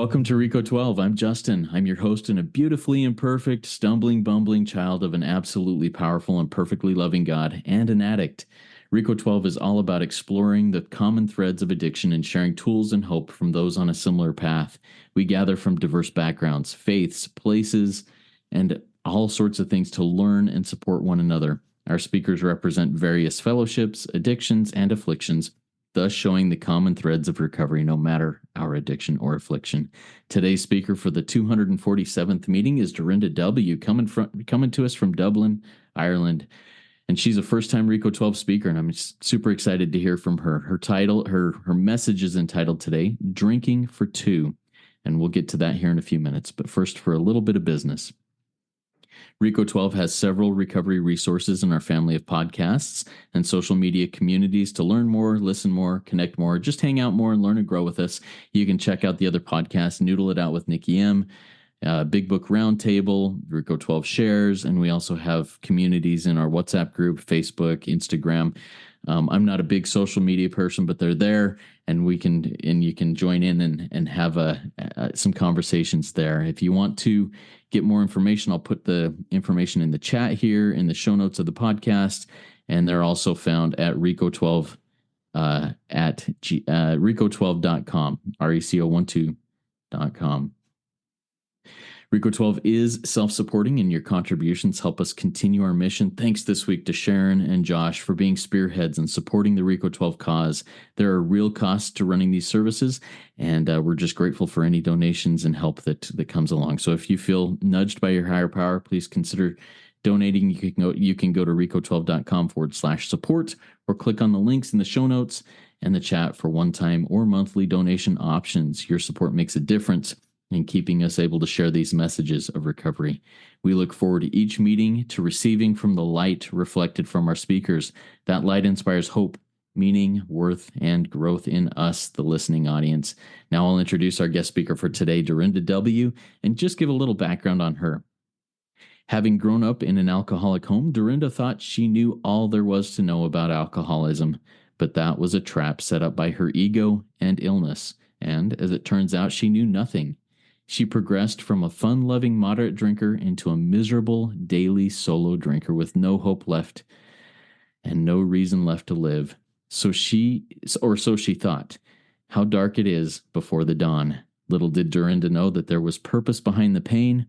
Welcome to Rico 12. I'm Justin. I'm your host and a beautifully imperfect, stumbling, bumbling child of an absolutely powerful and perfectly loving God and an addict. Rico 12 is all about exploring the common threads of addiction and sharing tools and hope from those on a similar path. We gather from diverse backgrounds, faiths, places, and all sorts of things to learn and support one another. Our speakers represent various fellowships, addictions, and afflictions, thus showing the common threads of recovery no matter our addiction or affliction. Today's speaker for the 247th meeting is Dorinda W., coming to us from Dublin, Ireland. And she's a first-time Rico 12 speaker, and I'm super excited to hear from her. Her message is entitled today, Drinking for Two. And we'll get to that here in a few minutes. But first, for a little bit of business. Rico 12 has several recovery resources in our family of podcasts and social media communities to learn more, listen more, connect more, just hang out more and learn and grow with us. You can check out the other podcasts, Noodle It Out with Nikki M., Big Book Roundtable, Rico 12 Shares, and we also have communities in our WhatsApp group, Facebook, Instagram. I'm not a big social media person, but they're there, and you can join in and have some conversations there. If you want to get more information, I'll put the information in the chat here in the show notes of the podcast, and they're also found at Rico12 at Rico12.com, RECO12.com. Rico 12 is self-supporting, and your contributions help us continue our mission. Thanks this week to Sharon and Josh for being spearheads and supporting the Rico 12 cause. There are real costs to running these services, and we're just grateful for any donations and help that comes along. So if you feel nudged by your higher power, please consider donating. You can go to rico12.com/support or click on the links in the show notes and the chat for one-time or monthly donation options. Your support makes a difference in keeping us able to share these messages of recovery. We look forward to each meeting to receiving from the light reflected from our speakers. That light inspires hope, meaning, worth, and growth in us, the listening audience. Now I'll introduce our guest speaker for today, Dorinda W., and just give a little background on her. Having grown up in an alcoholic home, Dorinda thought she knew all there was to know about alcoholism, but that was a trap set up by her ego and illness, and as it turns out, she knew nothing. She progressed from a fun-loving moderate drinker into a miserable daily solo drinker with no hope left and no reason left to live. So she thought. How dark it is before the dawn. Little did Dorinda know that there was purpose behind the pain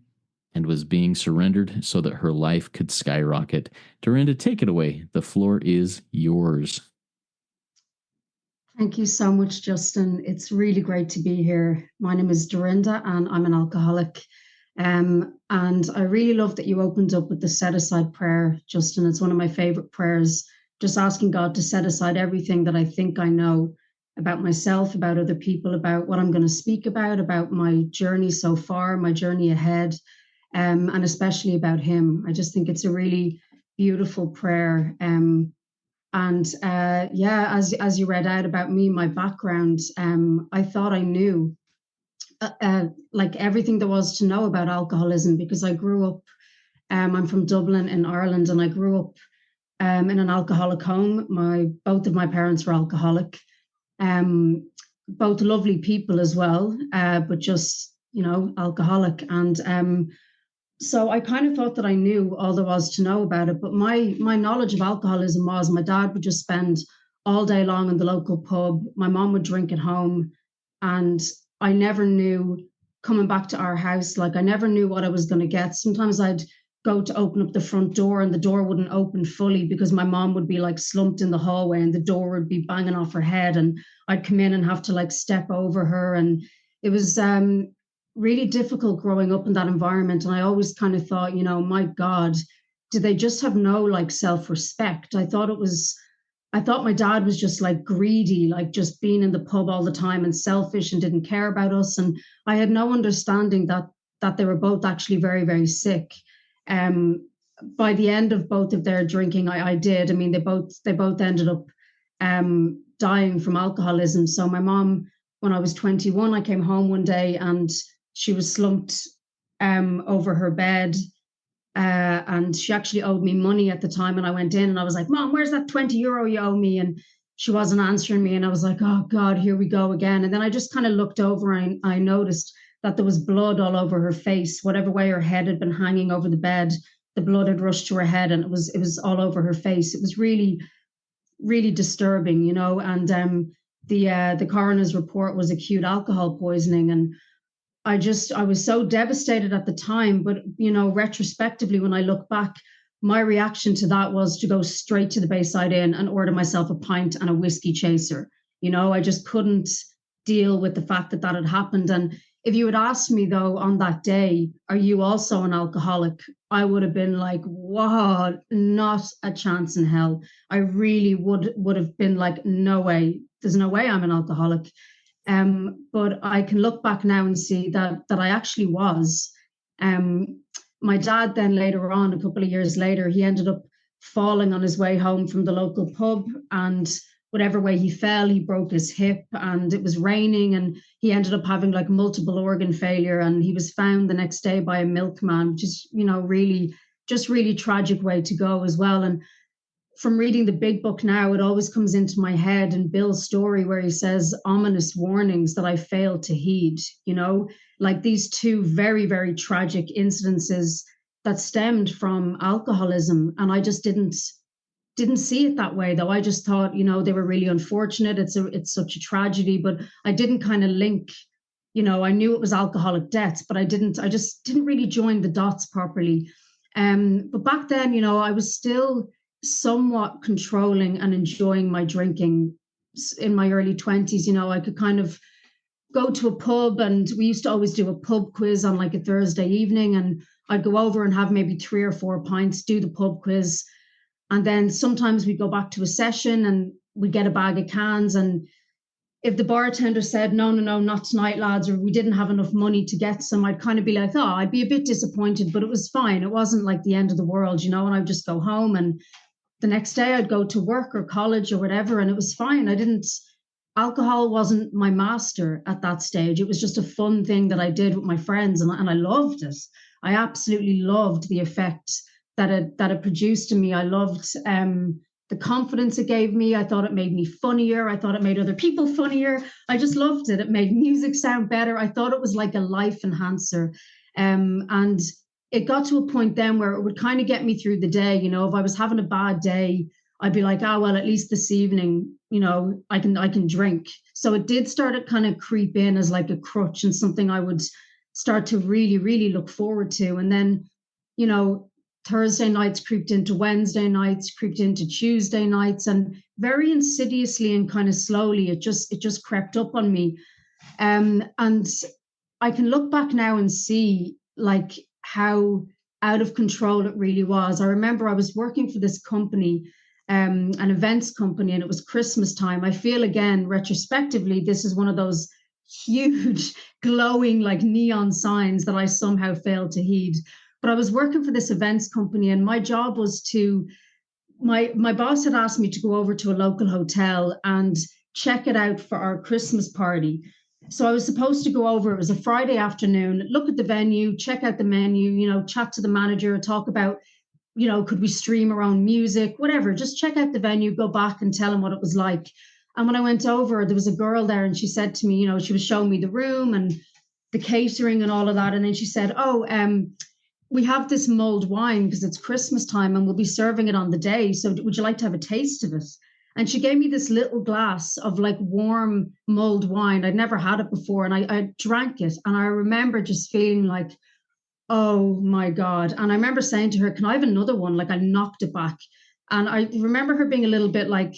and was being surrendered so that her life could skyrocket. Dorinda, take it away. The floor is yours. Thank you so much, Justin. It's really great to be here. My name is Dorinda, and I'm an alcoholic. And I really love that you opened up with the set-aside prayer, Justin. It's one of my favorite prayers, just asking God to set aside everything that I think I know about myself, about other people, about what I'm going to speak about my journey so far, my journey ahead, and especially about Him. I just think it's a really beautiful prayer. As you read out about me, my background, I thought I knew like everything there was to know about alcoholism because I grew up, I'm from Dublin in Ireland, and I grew up in an alcoholic home. Both of my parents were alcoholic, both lovely people as well, but just, alcoholic. And so I kind of thought that I knew all there was to know about it. But my knowledge of alcoholism was my dad would just spend all day long in the local pub. My mom would drink at home. And I never knew coming back to our house, like I never knew what I was going to get. Sometimes I'd go to open up the front door and the door wouldn't open fully because my mom would be like slumped in the hallway and the door would be banging off her head. And I'd come in and have to like step over her. And it was really difficult growing up in that environment. And I always kind of thought, my God, do they just have no like self-respect? I thought my dad was just like greedy, like just being in the pub all the time and selfish and didn't care about us. And I had no understanding that they were both actually very, very sick. By the end of both of their drinking, I did. I mean, they both ended up dying from alcoholism. So my mom, when I was 21, I came home one day and she was slumped over her bed, and she actually owed me money at the time. And I went in and I was like, Mom, where's that 20 euro you owe me? And she wasn't answering me. And I was like, oh God, here we go again. And then I just kind of looked over and I noticed that there was blood all over her face. Whatever way her head had been hanging over the bed, the blood had rushed to her head, and it was all over her face. It was really, really disturbing, And the coroner's report was acute alcohol poisoning, and I was so devastated at the time. But retrospectively, when I look back, my reaction to that was to go straight to the Bayside Inn and order myself a pint and a whiskey chaser. I just couldn't deal with the fact that that had happened. And if you had asked me, though, on that day, are you also an alcoholic? I would have been like, wow, not a chance in hell. I really would have been like, no way. There's no way I'm an alcoholic. But I can look back now and see that I actually was. My dad then later on, a couple of years later, he ended up falling on his way home from the local pub, and whatever way he fell, he broke his hip, and it was raining, and he ended up having like multiple organ failure, and he was found the next day by a milkman, which is, really tragic way to go as well. And from reading the big book now, it always comes into my head, and Bill's story where he says ominous warnings that I failed to heed, like these two very, very tragic incidences that stemmed from alcoholism. And I just didn't see it that way, though. I just thought, they were really unfortunate. It's such a tragedy, but I didn't kind of link, I knew it was alcoholic deaths, but I just didn't really join the dots properly. But back then, I was still somewhat controlling and enjoying my drinking in my early 20s. I could kind of go to a pub, and we used to always do a pub quiz on like a Thursday evening, and I'd go over and have maybe 3 or 4 pints, do the pub quiz, and then sometimes we'd go back to a session and we'd get a bag of cans, and if the bartender said, no, not tonight, lads, or we didn't have enough money to get some, I'd kind of be like, oh, I'd be a bit disappointed, but it was fine. It wasn't like the end of the world, and I'd just go home, and the next day I'd go to work or college or whatever, and it was fine. Alcohol wasn't my master at that stage. It was just a fun thing that I did with my friends, and I loved it. I absolutely loved the effect that it produced in me. I loved the confidence it gave me. I thought it made me funnier. I thought it made other people funnier. I just loved it. It made music sound better. I thought it was like a life enhancer. And it got to a point then where it would kind of get me through the day. If I was having a bad day, I'd be like, oh, well, at least this evening, I can drink. So it did start to kind of creep in as like a crutch and something I would start to really, really look forward to. And then, Thursday nights creeped into Wednesday nights, creeped into Tuesday nights, and very insidiously and kind of slowly, it just crept up on me. And I can look back now and see like how out of control it really was. I remember I was working for this company, an events company, and it was Christmas time. I feel again, retrospectively, this is one of those huge glowing like neon signs that I somehow failed to heed. But I was working for this events company, and my job was my boss had asked me to go over to a local hotel and check it out for our Christmas party. So I was supposed to go over, it was a Friday afternoon, look at the venue, check out the menu, chat to the manager, talk about, could we stream our own music, whatever, just check out the venue, go back and tell him what it was like. And when I went over, there was a girl there, and she said to me, she was showing me the room and the catering and all of that. And then she said, oh, we have this mulled wine because it's Christmas time and we'll be serving it on the day. So would you like to have a taste of it? And she gave me this little glass of like warm mulled wine. I'd never had it before. And I drank it. And I remember just feeling like, oh my God. And I remember saying to her, can I have another one? Like I knocked it back. And I remember her being a little bit like,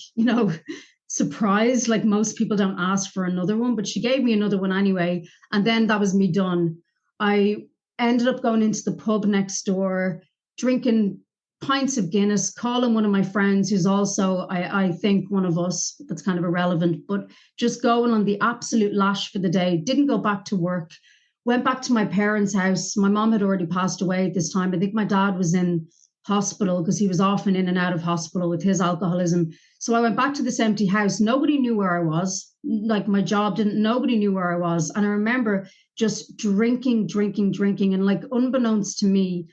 surprised. Like most people don't ask for another one, but she gave me another one anyway. And then that was me done. I ended up going into the pub next door, drinking pints of Guinness, calling one of my friends who's also, I think, one of us. That's kind of irrelevant, but just going on the absolute lash for the day. Didn't go back to work. Went back to my parents' house. My mom had already passed away at this time. I think my dad was in hospital because he was often in and out of hospital with his alcoholism. So I went back to this empty house. Nobody knew where I was. Like my job didn't, nobody knew where I was. And I remember just drinking. And like unbeknownst to me,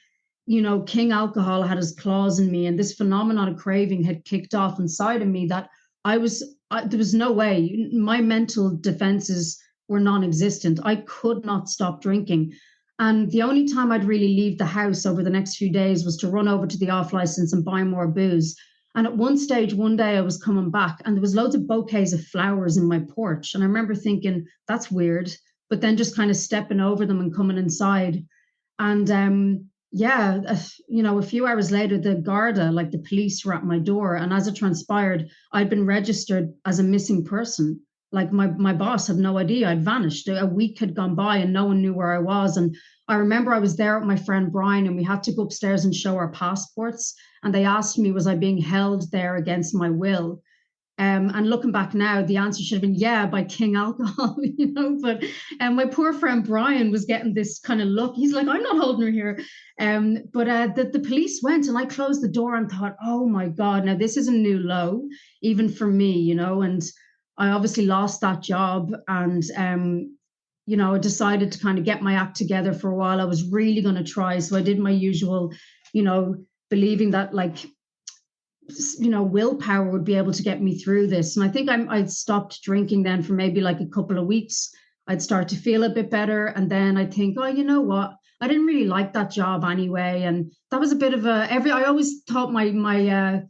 King Alcohol had his claws in me, and this phenomenon of craving had kicked off inside of me that there was no way. My mental defenses were non-existent. I could not stop drinking. And the only time I'd really leave the house over the next few days was to run over to the off license and buy more booze. And at one stage, one day I was coming back and there was loads of bouquets of flowers in my porch. And I remember thinking, that's weird. But then just kind of stepping over them and coming inside. And yeah, a few hours later, the Garda, like the police, were at my door. And as it transpired, I'd been registered as a missing person. Like my boss had no idea I'd vanished. A week had gone by and no one knew where I was. And I remember I was there with my friend Brian and we had to go upstairs and show our passports. And they asked me, was I being held there against my will? And looking back now, the answer should have been yeah, by King Alcohol, But my poor friend Brian was getting this kind of look. He's like, I'm not holding her here. But the police went and I closed the door and thought, oh my God, now this is a new low, even for me, And I obviously lost that job and, I decided to kind of get my act together for a while. I was really going to try. So I did my usual, believing that like, willpower would be able to get me through this. And I think I'd stopped drinking then for maybe like a couple of weeks. I'd start to feel a bit better. And then I think, oh, you know what? I didn't really like that job anyway. And that was a bit of I always thought my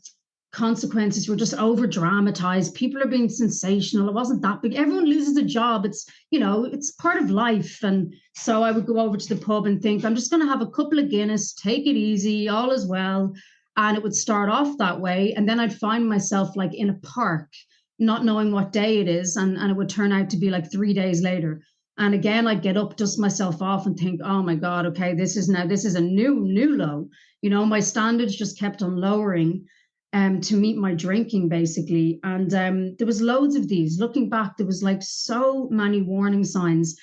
consequences were just over dramatized. People are being sensational. It wasn't that big. Everyone loses a job. It's part of life. And so I would go over to the pub and think, I'm just going to have a couple of Guinness, take it easy, all is well. And it would start off that way. And then I'd find myself like in a park, not knowing what day it is. And it would turn out to be like 3 days later. And again, I'd get up, dust myself off and think, oh my God, okay, this is a new low. My standards just kept on lowering to meet my drinking basically. And there was loads of these. Looking back, there was like so many warning signs.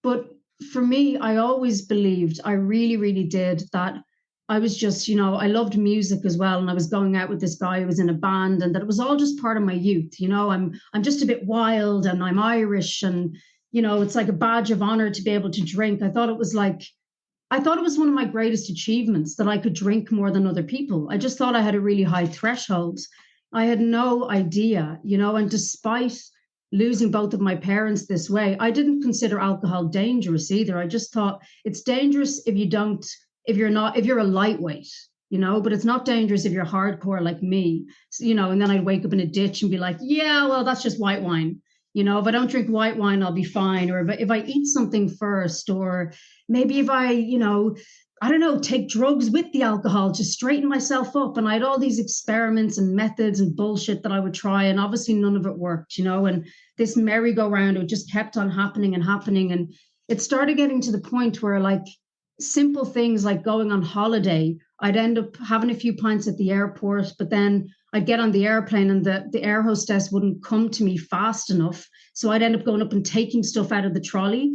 But for me, I always believed, I really, really did, that I was just, I loved music as well. And I was going out with this guy who was in a band and that it was all just part of my youth. I'm just a bit wild and I'm Irish and, it's like a badge of honor to be able to drink. I thought it was one of my greatest achievements that I could drink more than other people. I just thought I had a really high threshold. I had no idea, and despite losing both of my parents this way, I didn't consider alcohol dangerous either. I just thought it's dangerous if you're a lightweight, but it's not dangerous if you're hardcore like me, and then I'd wake up in a ditch and be like, yeah, well, that's just white wine. If I don't drink white wine, I'll be fine. Or if I eat something first, or maybe if I, I don't know, take drugs with the alcohol to straighten myself up. And I had all these experiments and methods and bullshit that I would try. And obviously none of it worked, and this merry-go-round, it just kept on happening and happening. And it started getting to the point where like, simple things like going on holiday, I'd end up having a few pints at the airport, but then I'd get on the airplane and the air hostess wouldn't come to me fast enough. So I'd end up going up and taking stuff out of the trolley.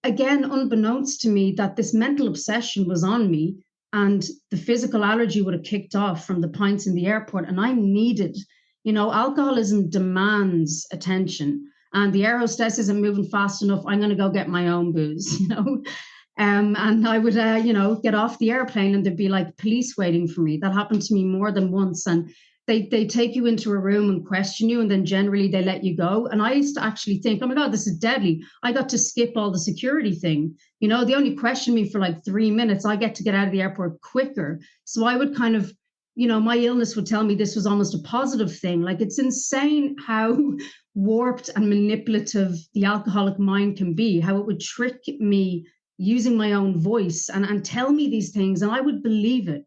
Again, unbeknownst to me, that this mental obsession was on me and the physical allergy would have kicked off from the pints in the airport. And I needed, alcoholism demands attention. And the air hostess isn't moving fast enough. I'm going to go get my own booze, and I would, get off the airplane and there'd be like police waiting for me. That happened to me more than once. And they take you into a room and question you, and then generally they let you go. And I used to actually think, oh my God, this is deadly. I got to skip all the security thing. They only questioned me for like 3 minutes. I get to get out of the airport quicker. So I would kind of, my illness would tell me this was almost a positive thing. Like, it's insane how warped and manipulative the alcoholic mind can be, how it would trick me using my own voice and tell me these things. And I would believe it,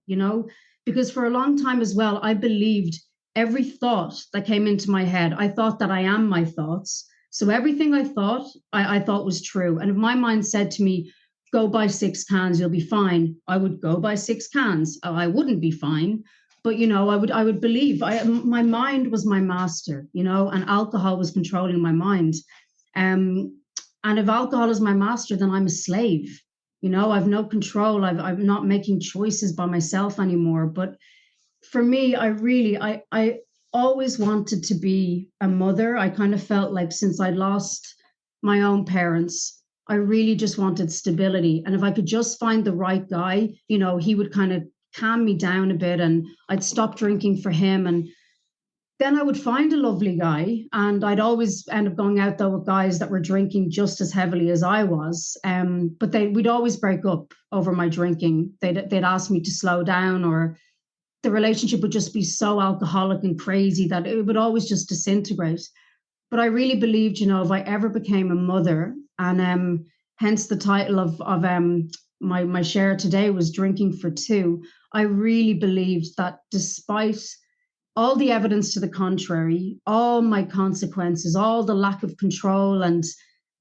because for a long time as well, I believed every thought that came into my head. I thought that I am my thoughts. So everything I thought, I thought was true. And if my mind said to me, go buy 6 cans, you'll be fine, I would go buy 6 cans. I wouldn't be fine. But, I would believe my mind was my master, and alcohol was controlling my mind. And if alcohol is my master, then I'm a slave. I've no control. I'm not making choices by myself anymore. But for me, I always wanted to be a mother. I kind of felt like since I lost my own parents, I really just wanted stability. And if I could just find the right guy, he would kind of calm me down a bit and I'd stop drinking for him. And Then I would find a lovely guy, and I'd always end up going out though with guys that were drinking just as heavily as I was. But we'd always break up over my drinking. They'd ask me to slow down, or the relationship would just be so alcoholic and crazy that it would always just disintegrate. But I really believed, if I ever became a mother, and hence the title of my share today was Drinking for Two. I really believed that despite all the evidence to the contrary, all my consequences, all the lack of control and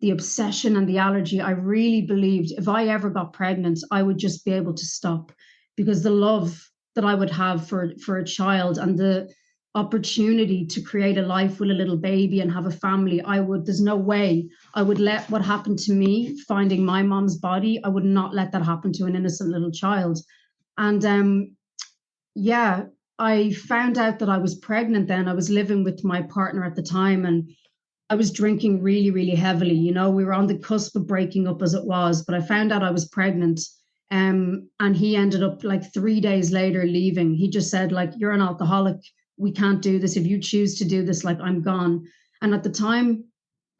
the obsession and the allergy, I really believed if I ever got pregnant, I would just be able to stop, because the love that I would have for a child and the opportunity to create a life with a little baby and have a family, there's no way I would let what happened to me finding my mom's body, I would not let that happen to an innocent little child. And yeah, I found out that I was pregnant then. I was living with my partner at the time, and I was drinking really, really heavily. We were on the cusp of breaking up as it was, but I found out I was pregnant. And he ended up like 3 days later leaving. He just said, like, you're an alcoholic. We can't do this. If you choose to do this, like, I'm gone. And at the time,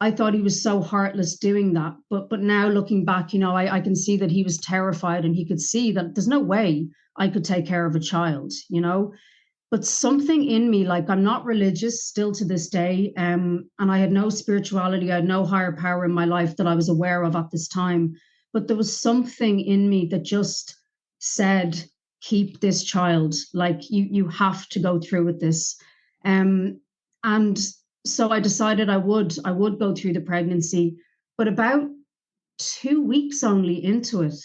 I thought he was so heartless doing that. But now looking back, I can see that he was terrified, and he could see that there's no way I could take care of a child. But something in me, like, I'm not religious still to this day, and I had no spirituality, I had no higher power in my life that I was aware of at this time. But there was something in me that just said, keep this child, like, you have to go through with this. And so I decided I would go through the pregnancy. But about 2 weeks only into it,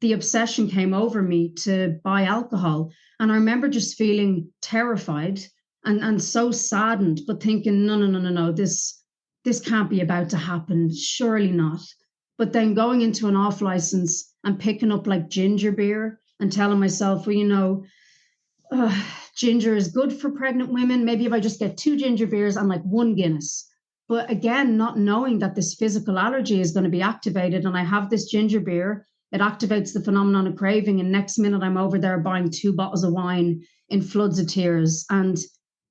the obsession came over me to buy alcohol. And I remember just feeling terrified and so saddened, but thinking, no, no, no, no, no, this can't be about to happen. Surely not. But then going into an off license and picking up like ginger beer and telling myself, well, uh, ginger is good for pregnant women. Maybe if I just get 2 ginger beers and like 1 Guinness. But again, not knowing that this physical allergy is going to be activated, and I have this ginger beer, it activates the phenomenon of craving. And next minute, I'm over there buying 2 bottles of wine in floods of tears. And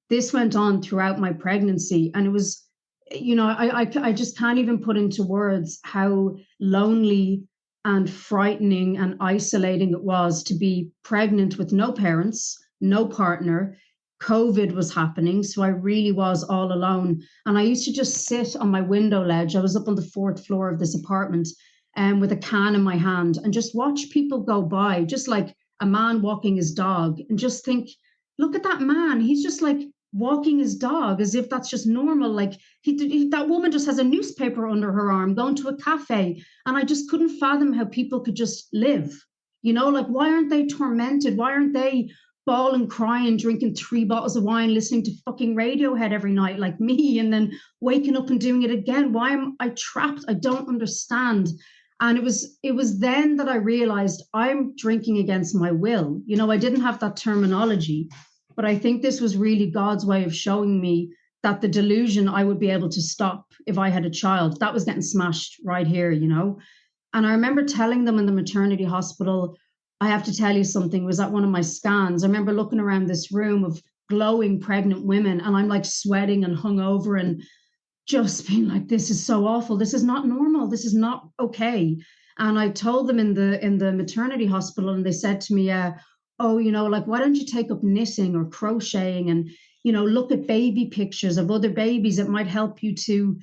this went on throughout my pregnancy. And it was, I just can't even put into words how lonely and frightening and isolating it was to be pregnant with no parents, no partner. COVID was happening. So I really was all alone. And I used to just sit on my window ledge. I was up on the 4th floor of this apartment, with a can in my hand, and just watch people go by, just like a man walking his dog, and just think, look at that man. He's just like walking his dog as if that's just normal. Like that woman just has a newspaper under her arm going to a cafe. And I just couldn't fathom how people could just live. Like, why aren't they tormented? Why aren't they bawling, crying, drinking 3 bottles of wine, listening to fucking Radiohead every night like me, and then waking up and doing it again? Why am I trapped? I don't understand. And it was then that I realized I'm drinking against my will. I didn't have that terminology, but I think this was really God's way of showing me that the delusion I would be able to stop if I had a child, that was getting smashed right here. And I remember telling them in the maternity hospital, I have to tell you something, was at one of my scans. I remember looking around this room of glowing pregnant women, and I'm like sweating and hungover and just being like, this is so awful. This is not normal. This is not okay. And I told them in the maternity hospital, and they said to me, oh, like, why don't you take up knitting or crocheting, and, look at baby pictures of other babies. It might help you to,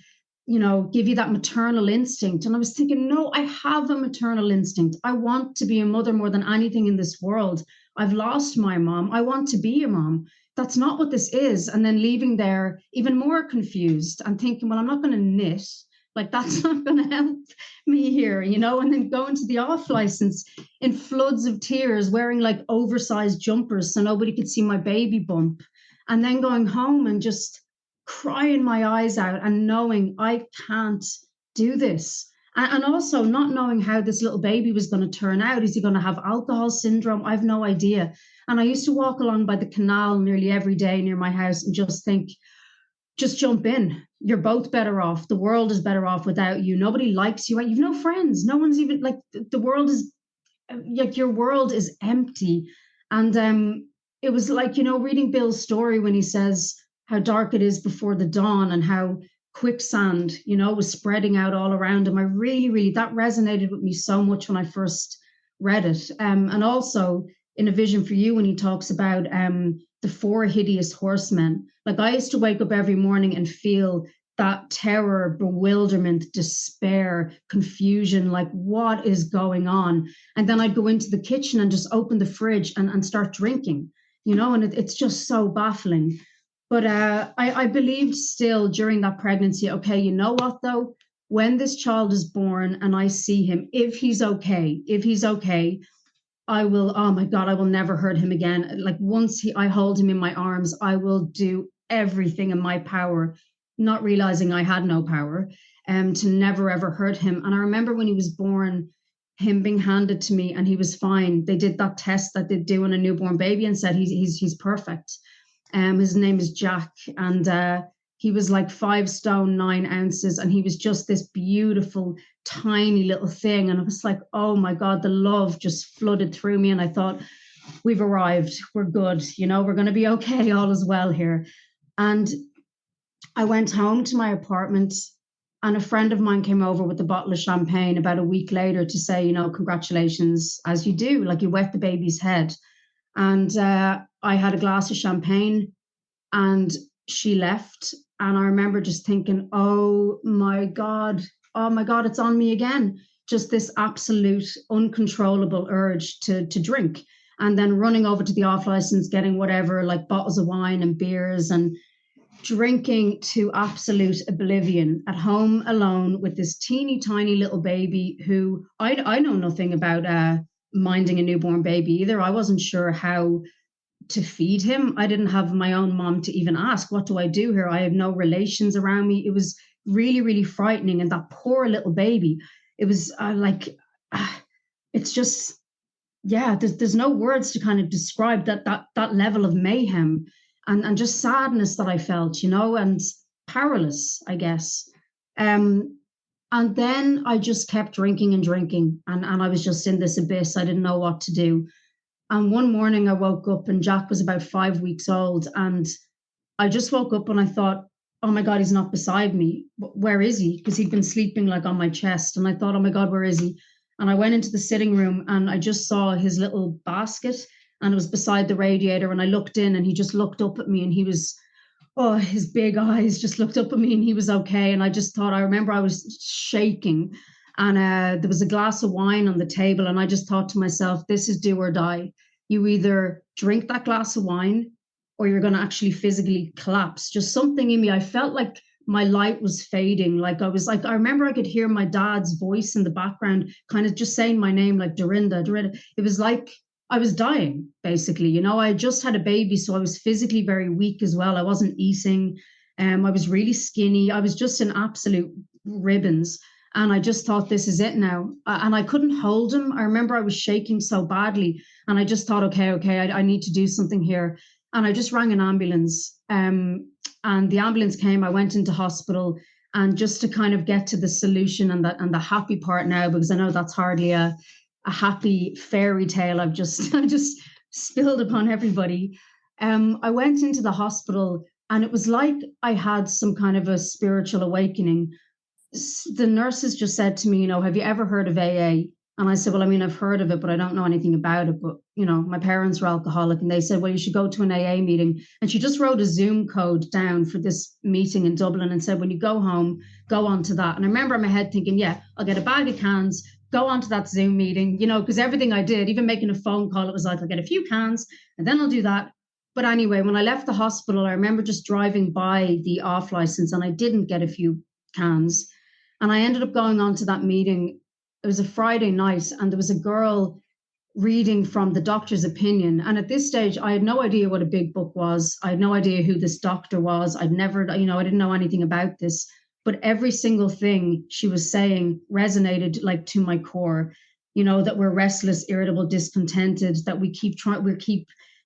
give you that maternal instinct. And I was thinking, no, I have a maternal instinct. I want to be a mother more than anything in this world. I've lost my mom. I want to be a mom. That's not what this is. And then leaving there even more confused and thinking, well, I'm not going to knit. Like, that's not going to help me here, and then going to the off license in floods of tears, wearing like oversized jumpers so nobody could see my baby bump. And then going home and just crying my eyes out and knowing I can't do this. And also not knowing how this little baby was going to turn out. Is he going to have alcohol syndrome? I have no idea. And I used to walk along by the canal nearly every day near my house and just think, just jump in. You're both better off. The world is better off without you. Nobody likes you. You've no friends. No one's even like, the world is like, your world is empty. And it was like, reading Bill's story when he says, how dark it is before the dawn, and how quicksand, was spreading out all around him. I really, really, that resonated with me so much when I first read it. And also in A Vision for You, when he talks about the four hideous horsemen. Like, I used to wake up every morning and feel that terror, bewilderment, despair, confusion, like, what is going on? And then I'd go into the kitchen and just open the fridge and start drinking, and it's just so baffling. But I believed still during that pregnancy, okay, you know what though? When this child is born and I see him, if he's okay, I will, oh my God, I will never hurt him again. Like, once I hold him in my arms, I will do everything in my power, not realizing I had no power, to never ever hurt him. And I remember when he was born, him being handed to me and he was fine. They did that test that they do on a newborn baby and said he's perfect. His name is Jack, and he was like 5 stone 9 ounces, and he was just this beautiful, tiny little thing. And I was like, oh my God, the love just flooded through me. And I thought, we've arrived, we're good, we're going to be okay, all is well here. And I went home to my apartment, and a friend of mine came over with a bottle of champagne about a week later to say, congratulations, as you do, like, you wet the baby's head. And I had a glass of champagne, and she left. And I remember just thinking, oh my God, it's on me again. Just this absolute uncontrollable urge to drink. And then running over to the off license, getting whatever, like bottles of wine and beers, and drinking to absolute oblivion at home alone with this teeny tiny little baby who I know nothing about minding a newborn baby either. I wasn't sure how to feed him. I didn't have my own mom to even ask, what do I do here? I have no relations around me. It was really, really frightening. And that poor little baby, it was it's just, yeah, there's no words to kind of describe that level of mayhem and just sadness that I felt, and powerless, I guess. And then I just kept drinking and drinking, and I was just in this abyss. I didn't know what to do. And one morning I woke up and Jack was about 5 weeks old. And I just woke up and I thought, oh my God, he's not beside me. Where is he? Because he'd been sleeping like on my chest. And I thought, oh my God, where is he? And I went into the sitting room and I just saw his little basket, and it was beside the radiator. And I looked in and he just looked up at me, and he was, oh, his big eyes just looked up at me, and he was okay. And I just thought, I remember I was shaking, and there was a glass of wine on the table. And I just thought to myself, this is do or die. You either drink that glass of wine or you're going to actually physically collapse. Just something in me. I felt like my light was fading. Like, I remember I could hear my dad's voice in the background, kind of just saying my name, like Dorinda, Dorinda. It was like I was dying, basically. I just had a baby, so I was physically very weak as well. I wasn't eating. I was really skinny. I was just in absolute ribbons. And I just thought, this is it now. And I couldn't hold him. I remember I was shaking so badly. And I just thought, okay, I need to do something here. And I just rang an ambulance. And the ambulance came. I went into hospital. And just to kind of get to the solution and the happy part now, because I know that's hardly a happy fairy tale I've just spilled upon everybody. I went into the hospital, and it was like I had some kind of a spiritual awakening. The nurses just said to me, have you ever heard of AA? And I said, well, I mean, I've heard of it, but I don't know anything about it. But, my parents were alcoholic, and they said, well, you should go to an AA meeting. And she just wrote a Zoom code down for this meeting in Dublin and said, when you go home, go on to that. And I remember in my head thinking, yeah, I'll get a bag of cans, go on to that Zoom meeting, because everything I did, even making a phone call, it was like, I'll get a few cans and then I'll do that. But anyway, when I left the hospital, I remember just driving by the off license, and I didn't get a few cans. And I ended up going on to that meeting. It was a Friday night, and there was a girl reading from the doctor's opinion. And at this stage, I had no idea what a big book was. I had no idea who this doctor was. I'd never, I didn't know anything about this. But every single thing she was saying resonated like to my core, that we're restless, irritable, discontented, that we keep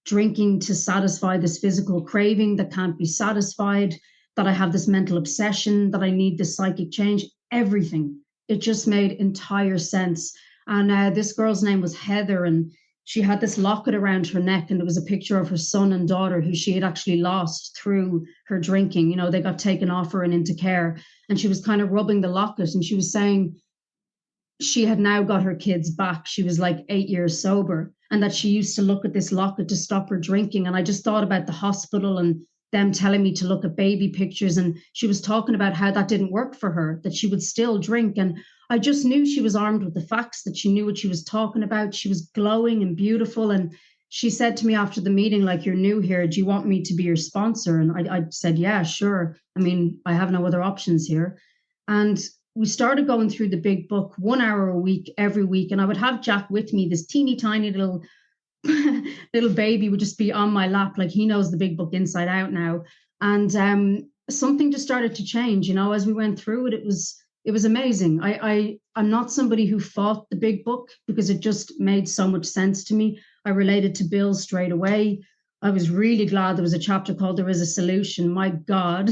drinking to satisfy this physical craving that can't be satisfied, that I have this mental obsession, that I need this psychic change. Everything. It just made entire sense. And this girl's name was Heather, and she had this locket around her neck, and there was a picture of her son and daughter who she had actually lost through her drinking. You know, they got taken off her and into care. And she was kind of rubbing the locket, and she was saying she had now got her kids back. She was like 8 years sober, and that she used to look at this locket to stop her drinking. And I just thought about the hospital and them telling me to look at baby pictures. And she was talking about how that didn't work for her, that she would still drink. And I just knew she was armed with the facts, that she knew what she was talking about. She was glowing and beautiful. And she said to me after the meeting, like, "You're new here. Do you want me to be your sponsor?" And I said, "Yeah, sure. I mean, I have no other options here." And we started going through the big book 1 hour a week, every week. And I would have Jack with me, this teeny tiny little little baby would just be on my lap, like he knows the big book inside out now. And something just started to change, you know, as we went through it. It was amazing. I'm not somebody who fought the big book, because it just made so much sense to me. I related to Bill straight away. I was really glad there was a chapter called "There is a Solution." My God.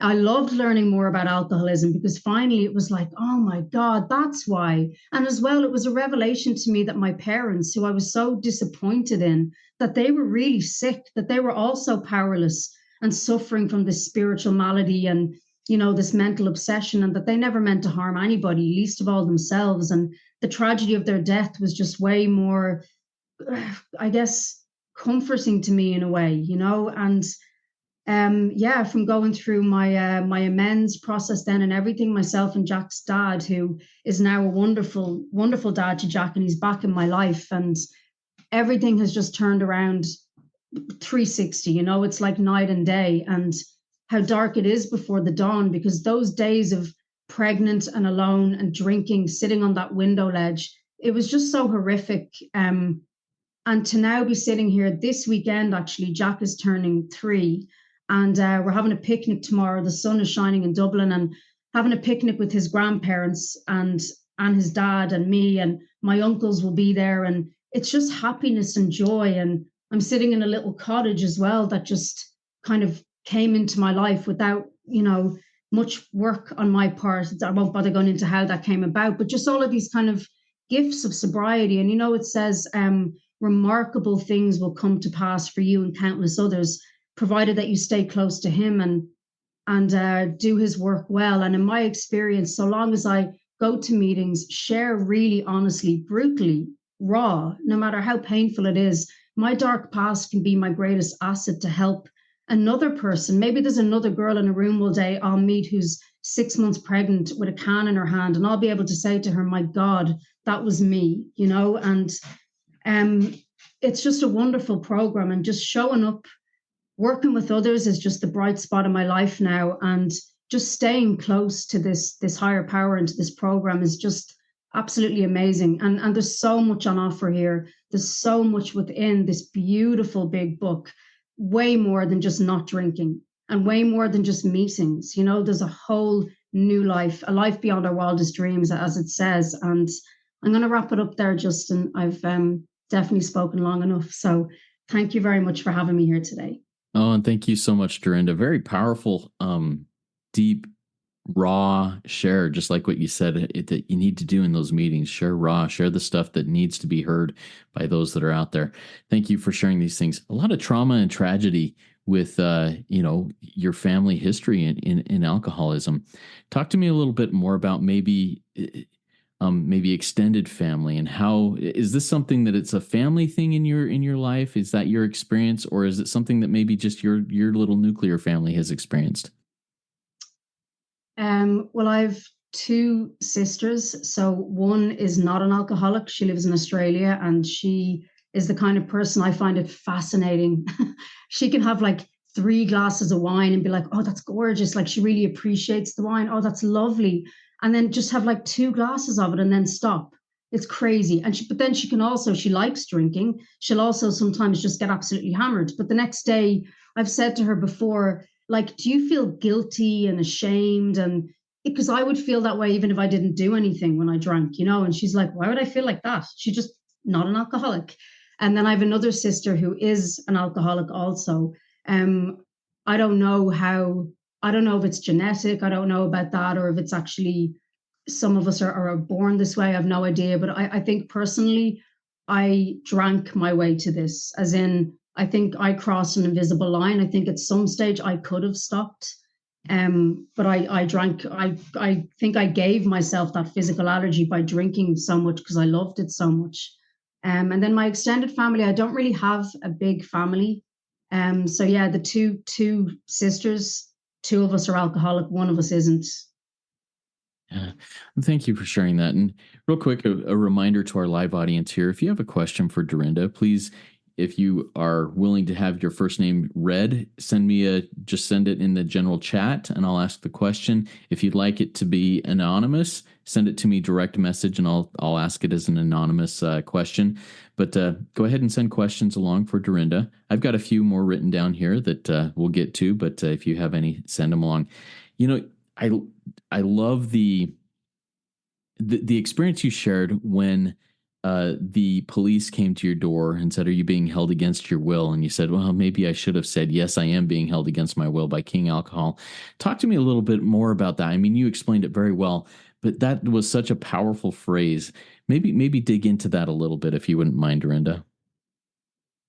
I loved learning more about alcoholism, because finally it was like, oh my God, that's why. And as well, it was a revelation to me that my parents, who I was so disappointed in, that they were really sick, that they were also powerless and suffering from this spiritual malady and, you know, this mental obsession, and that they never meant to harm anybody, least of all themselves. And the tragedy of their death was just way more, I guess, comforting to me in a way, you know. And yeah, from going through my amends process then and everything, myself and Jack's dad, who is now a wonderful, wonderful dad to Jack, and he's back in my life, and everything has just turned around 360. You know, it's like night and day, and how dark it is before the dawn, because those days of pregnant and alone and drinking, sitting on that window ledge, it was just so horrific. And to now be sitting here this weekend, actually, Jack is turning 3, and we're having a picnic tomorrow. The sun is shining in Dublin, and having a picnic with his grandparents and his dad and me, and my uncles will be there. And it's just happiness and joy. And I'm sitting in a little cottage as well that just kind of came into my life without, you know, much work on my part. I won't bother going into how that came about, but just all of these kind of gifts of sobriety. And, you know, it says, remarkable things will come to pass for you and countless others, provided that you stay close to him and do his work well. And in my experience, so long as I go to meetings, share really honestly, brutally, raw, no matter how painful it is, my dark past can be my greatest asset to help another person. Maybe there's another girl in a room one day I'll meet who's 6 months pregnant with a can in her hand, and I'll be able to say to her, my God, that was me, you know. And it's just a wonderful program, and just showing up, working with others is just the bright spot in my life now. And just staying close to this higher power and to this program is just absolutely amazing. And there's so much on offer here. There's so much within this beautiful big book, way more than just not drinking, and way more than just meetings. You know, there's a whole new life, a life beyond our wildest dreams, as it says. And I'm going to wrap it up there, Justin. I've definitely spoken long enough. So thank you very much for having me here today. Oh, and thank you so much, Dorinda. Very powerful, deep, raw share, just like what you said that you need to do in those meetings. Share raw, share the stuff that needs to be heard by those that are out there. Thank you for sharing these things. A lot of trauma and tragedy with your family history in alcoholism. Talk to me a little bit more about maybe extended family, and how is this something that it's a family thing in your life? Is that your experience, or is it something that maybe just your little nuclear family has experienced? Well, I've 2 sisters. So one is not an alcoholic. She lives in Australia, and she is the kind of person I find it fascinating. She can have like 3 glasses of wine and be like, oh, that's gorgeous. Like, she really appreciates the wine. Oh, that's lovely. And then just have like 2 glasses of it and then stop. It's crazy. But then she likes drinking. She'll also sometimes just get absolutely hammered. But the next day, I've said to her before, like, do you feel guilty and ashamed? And because I would feel that way even if I didn't do anything when I drank, you know. And she's like, why would I feel like that? She's just not an alcoholic. And then I have another sister who is an alcoholic also. I don't know if it's genetic. I don't know about that, or if it's actually some of us are born this way. I have no idea. But I think personally, I drank my way to this, as in, I think I crossed an invisible line. I think at some stage I could have stopped. But I drank, I think I gave myself that physical allergy by drinking so much because I loved it so much. And then my extended family, I don't really have a big family. So yeah, the two sisters, two of us are alcoholic, one of us isn't. Yeah. Thank you for sharing that. And real quick, a reminder to our live audience here, if you have a question for Dorinda, please, if you are willing to have your first name read, just send it in the general chat and I'll ask the question. If you'd like it to be anonymous, send it to me direct message and I'll ask it as an anonymous question. But go ahead and send questions along for Dorinda. I've got a few more written down here that we'll get to, but if you have any, send them along. You know, I I love the experience you shared when the police came to your door and said, "Are you being held against your will?" And you said, "Well, maybe I should have said yes, I am being held against my will by King Alcohol." Talk to me a little bit more about that. I mean, you explained it very well, but that was such a powerful phrase. Maybe dig into that a little bit if you wouldn't mind, Dorinda.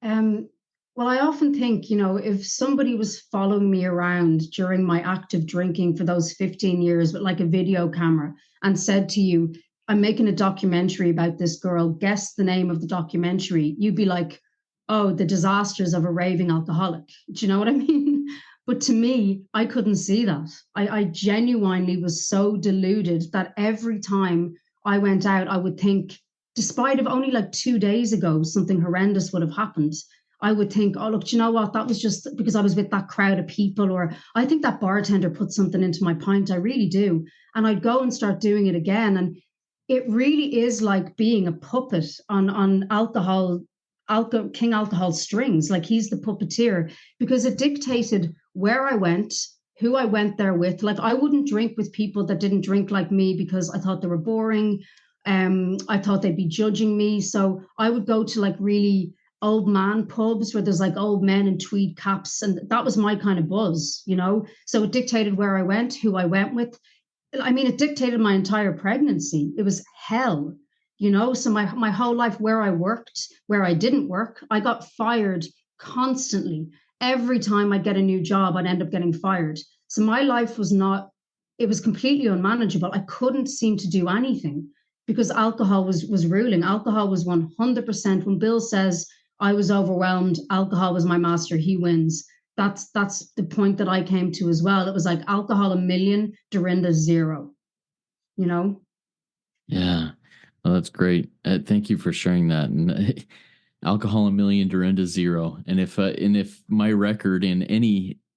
Um, well, I often think, if somebody was following me around during my active drinking for those 15 years with like a video camera and said to you, I'm making a documentary about this girl, guess the name of the documentary, you'd be like, oh, the disasters of a raving alcoholic. Do you know what I mean? But to me, I couldn't see that. I genuinely was so deluded that every time I went out, I would think, despite of only like 2 days ago, something horrendous would have happened. I would think, oh, look, do you know what? That was just because I was with that crowd of people, or I think that bartender put something into my pint. I really do. And I'd go and start doing it again. And it really is like being a puppet on King Alcohol strings. Like he's the puppeteer because it dictated where I went, who I went there with. Like I wouldn't drink with people that didn't drink like me because I thought they were boring. I thought they'd be judging me. So I would go to like really old man pubs where there's like old men in tweed caps. And that was my kind of buzz. So it dictated where I went, who I went with. I mean, it dictated my entire pregnancy. It was hell. So my whole life, where I worked, where I didn't work, I got fired constantly. Every time I'd get a new job, I'd end up getting fired. So my life was not, it was completely unmanageable. I couldn't seem to do anything because alcohol was ruling. Alcohol was 100%. When Bill says I was overwhelmed, alcohol was my master, he wins. That's the point that I came to as well. It was like alcohol a million, Dorinda zero, you know? Yeah. Well, that's great. Thank you for sharing that. And alcohol a million, Dorinda zero. And if my record in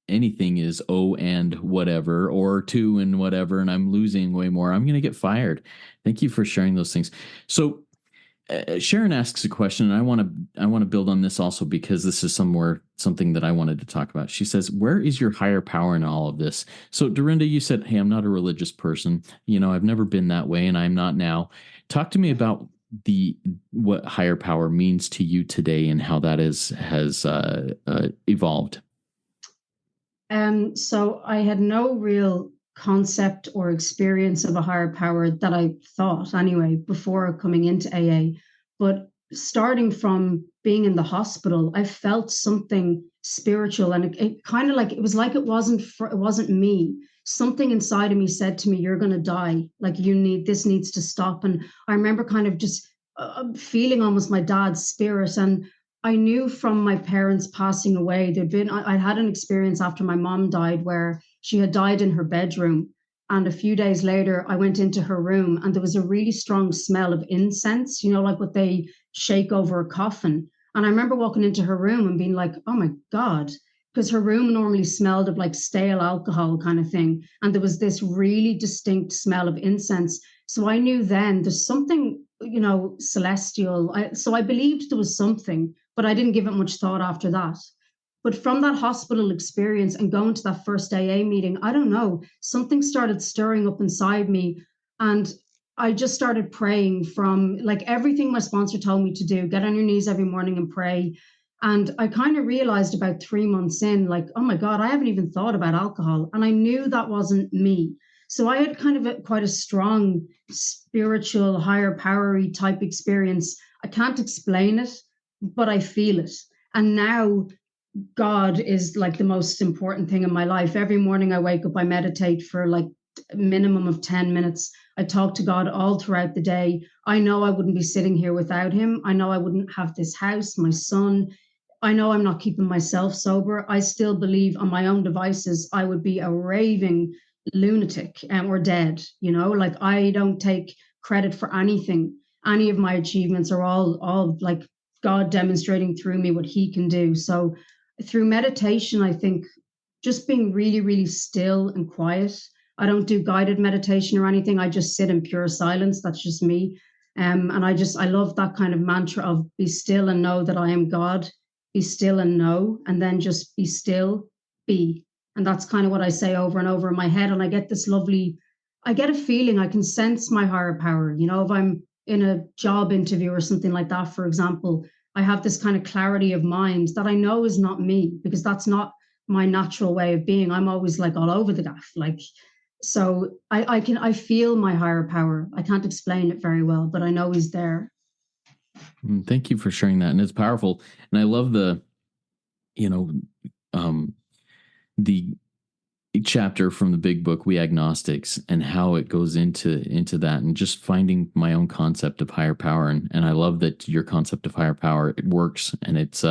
anything is O and whatever or two and whatever, and I'm losing way more, I'm going to get fired. Thank you for sharing those things. So Sharon asks a question, and I want to build on this also because this is something that I wanted to talk about. She says, "Where is your higher power in all of this?" So, Dorinda, you said, "Hey, I'm not a religious person. I've never been that way, and I'm not now." Talk to me about the what higher power means to you today and how that has evolved. So I had no real concept or experience of a higher power that I thought anyway before coming into AA. But starting from being in the hospital, I felt something spiritual, and it kind of like it was like it wasn't me. Something inside of me said to me, "You're going to die. Like this needs to stop." And I remember kind of just feeling almost my dad's spirit. And I knew from my parents passing away, I had an experience after my mom died where she had died in her bedroom. And a few days later, I went into her room and there was a really strong smell of incense, like what they shake over a coffin. And I remember walking into her room and being like, oh my God, because her room normally smelled of like stale alcohol kind of thing. And there was this really distinct smell of incense. So I knew then there's something, celestial. So I believed there was something, but I didn't give it much thought after that. But from that hospital experience and going to that first AA meeting, I don't know, something started stirring up inside me. And I just started praying from like everything my sponsor told me to do, get on your knees every morning and pray. And I kind of realized about 3 months in, like, oh my God, I haven't even thought about alcohol. And I knew that wasn't me. So I had kind of quite a strong spiritual, higher powery type experience. I can't explain it, but I feel it. And now God is like the most important thing in my life. Every morning I wake up, I meditate for like a minimum of 10 minutes. I talk to God all throughout the day. I know I wouldn't be sitting here without him. I know I wouldn't have this house, my son. I know I'm not keeping myself sober. I still believe on my own devices, I would be a raving lunatic or dead. Like I don't take credit for anything. Any of my achievements are all like God demonstrating through me what he can do. So through meditation, I think just being really, really still and quiet. I don't do guided meditation or anything. I just sit in pure silence. That's just me. And I love that kind of mantra of be still and know that I am God, be still and know, and then just be still, be. And that's kind of what I say over and over in my head. And I get this lovely, I get a feeling, I can sense my higher power. If I'm in a job interview or something like that, for example, I have this kind of clarity of mind that I know is not me, because that's not my natural way of being. I'm always like all over the gaff. Like, so I feel my higher power. I can't explain it very well, but I know he's there. Thank you for sharing that. And it's powerful. And I love the, you know, the chapter from the big book, We Agnostics, and how it goes into that, and just finding my own concept of higher power. And I love that your concept of higher power, it works, and it's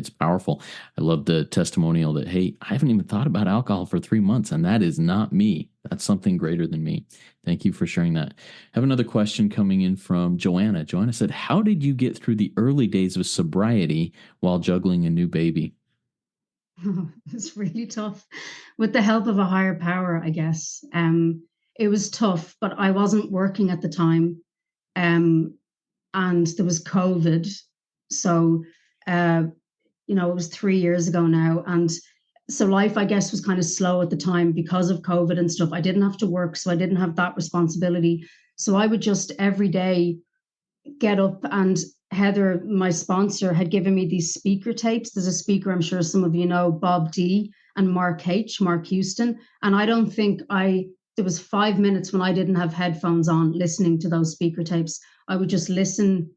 powerful. I love the testimonial that, hey, I haven't even thought about alcohol for 3 months, and that is not me. That's something greater than me. Thank you for sharing that. I have another question coming in from Joanna. Joanna said, how did you get through the early days of sobriety while juggling a new baby? It's really tough. With the help of a higher power, I guess. It was tough, but I wasn't working at the time. And there was COVID. So, it was 3 years ago now. And so life, I guess, was kind of slow at the time because of COVID and stuff. I didn't have to work, so I didn't have that responsibility. So I would just every day get up, and Heather, my sponsor, had given me these speaker tapes. There's a speaker, I'm sure some of you know, Bob D and Mark Houston. And I don't think there was 5 minutes when I didn't have headphones on listening to those speaker tapes. I would just listen